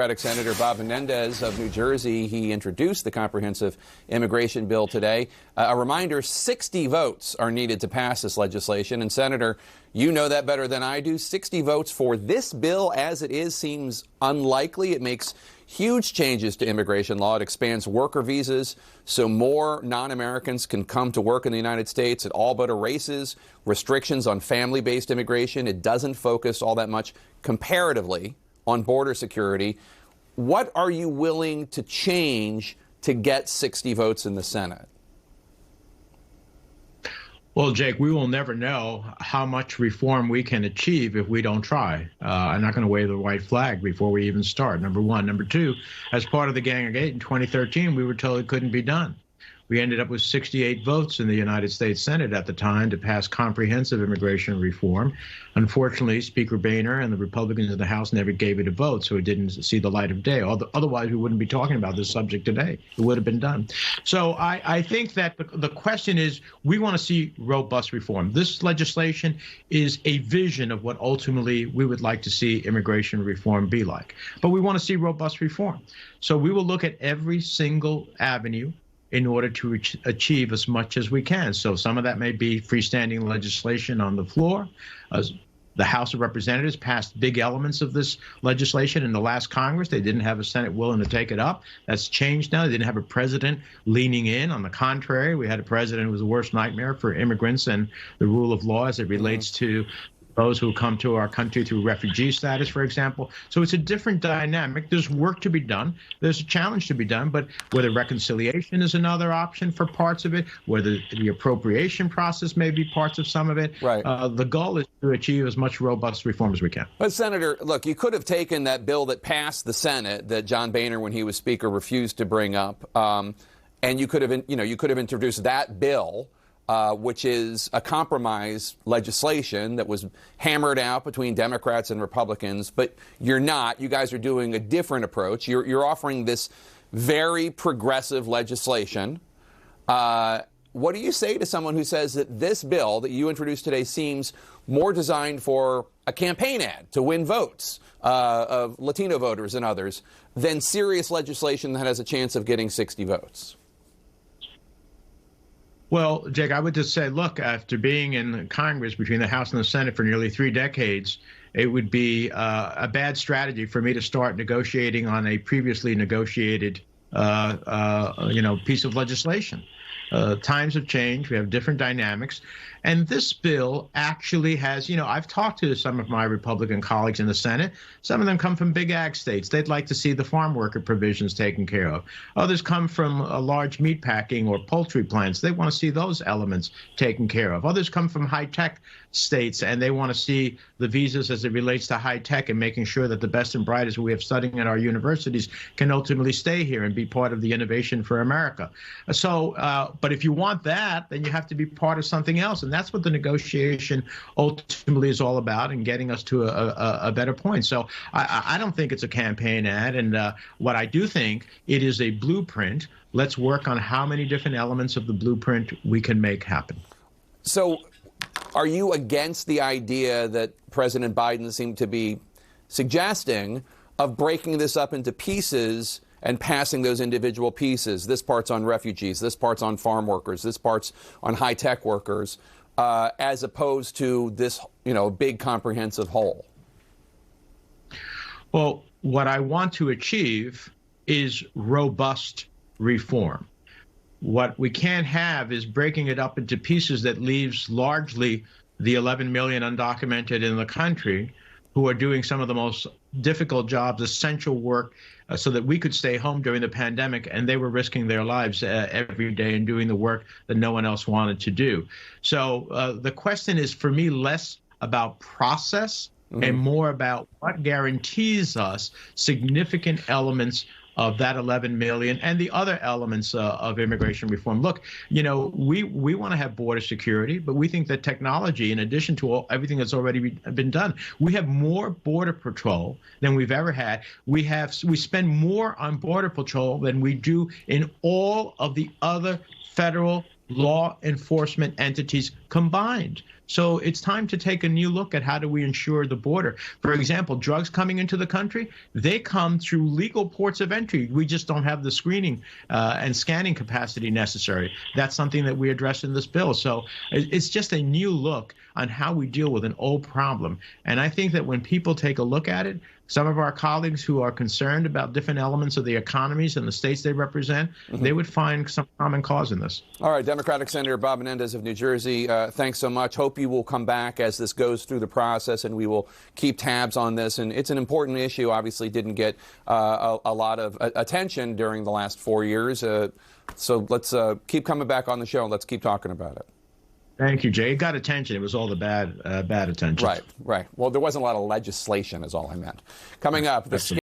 Senator Bob Menendez of New Jersey, he introduced the comprehensive immigration bill today. A reminder, 60 votes are needed to pass this legislation. And Senator, you know that better than I do. 60 votes for this bill as it is seems unlikely. It makes huge changes to immigration law. It expands worker visas so more non-Americans can come to work in the United States. It all but erases restrictions on family-based immigration. It doesn't focus all that much comparatively on border security. What are you willing to change to get 60 votes in the Senate? Well, Jake, we will never know how much reform we can achieve if we don't try. I'm not going to wave the white flag before we even start, number one. Number two, as part of the Gang of Eight in 2013, we were told it couldn't be done. We ended up with 68 votes in the United States Senate at the time to pass comprehensive immigration reform. Unfortunately, Speaker Boehner and the Republicans in the House never gave it a vote, so it didn't see the light of day. Otherwise, we wouldn't be talking about this subject today. It would have been done. So I think that the question is, we want to see robust reform. This legislation is a vision of what ultimately we would like to see immigration reform be like. But we want to see robust reform. So we will look at every single avenue in order to achieve as much as we can. So some of that may be freestanding legislation on the floor. The House of Representatives passed big elements of this legislation in the last Congress. They didn't have a Senate willing to take it up. That's changed now. They didn't have a president leaning in. On the contrary, we had a president who was the worst nightmare for immigrants and the rule of law as it relates to those who come to our country through refugee status, for example. So it's a different dynamic. There's work to be done. There's a challenge to be done. But whether reconciliation is another option for parts of it, whether the appropriation process may be parts of some of it, right. The goal is to achieve as much robust reform as we can. But Senator, look, you could have taken that bill that passed the Senate that John Boehner, when he was Speaker, refused to bring up, and you could have introduced that bill. Which is a compromise legislation that was hammered out between Democrats and Republicans, but you're not. You guys are doing a different approach. You're offering this very progressive legislation. What do you say to someone who says that this bill that you introduced today seems more designed for a campaign ad to win votes of Latino voters and others than serious legislation that has a chance of getting 60 votes? Well, Jake, I would just say, look, after being in Congress between the House and the Senate for nearly 3 decades, it would be a bad strategy for me to start negotiating on a previously negotiated, piece of legislation. Times have changed. We have different dynamics. And this bill actually has, I've talked to some of my Republican colleagues in the Senate. Some of them come from big ag states. They'd like to see the farm worker provisions taken care of. Others come from large meat packing or poultry plants. They want to see those elements taken care of. Others come from high-tech states, and they want to see the visas as it relates to high-tech and making sure that the best and brightest we have studying at our universities can ultimately stay here and be part of the innovation for America. But if you want that, then you have to be part of something else. And that's what the negotiation ultimately is all about, and getting us to a better point. So I don't think it's a campaign ad. And what I do think, it is a blueprint. Let's work on how many different elements of the blueprint we can make happen. So are you against the idea that President Biden seemed to be suggesting of breaking this up into pieces and passing those individual pieces? This part's on refugees, this part's on farm workers, this part's on high-tech workers, as opposed to this, big comprehensive whole? Well, what I want to achieve is robust reform. What we can't have is breaking it up into pieces that leaves largely the 11 million undocumented in the country who are doing some of the most difficult jobs, essential work, so that we could stay home during the pandemic, and they were risking their lives every day and doing the work that no one else wanted to do. So the question is, for me, less about process and more about what guarantees us significant elements of that 11 million and the other elements of immigration reform. Look, we want to have border security, but we think that technology, in addition to everything that's already been done, we have more border patrol than we've ever had. We spend more on border patrol than we do in all of the other federal law enforcement entities combined. So it's time to take a new look at how do we ensure the border. For example, drugs coming into the country, they come through legal ports of entry. We just don't have the screening and scanning capacity necessary. That's something that we address in this bill. So it's just a new look on how we deal with an old problem. And I think that when people take a look at it, some of our colleagues who are concerned about different elements of the economies and the states they represent, they would find some common cause in this. All right, Democratic Senator Bob Menendez of New Jersey, thanks so much. Hope you will come back as this goes through the process, and we will keep tabs on this. And it's an important issue. Obviously didn't get a lot of attention during the last 4 years. So let's keep coming back on the show, and let's keep talking about it. Thank you, Jay. It got attention. It was all the bad attention. Right. Well, there wasn't a lot of legislation is all I meant. Coming up, the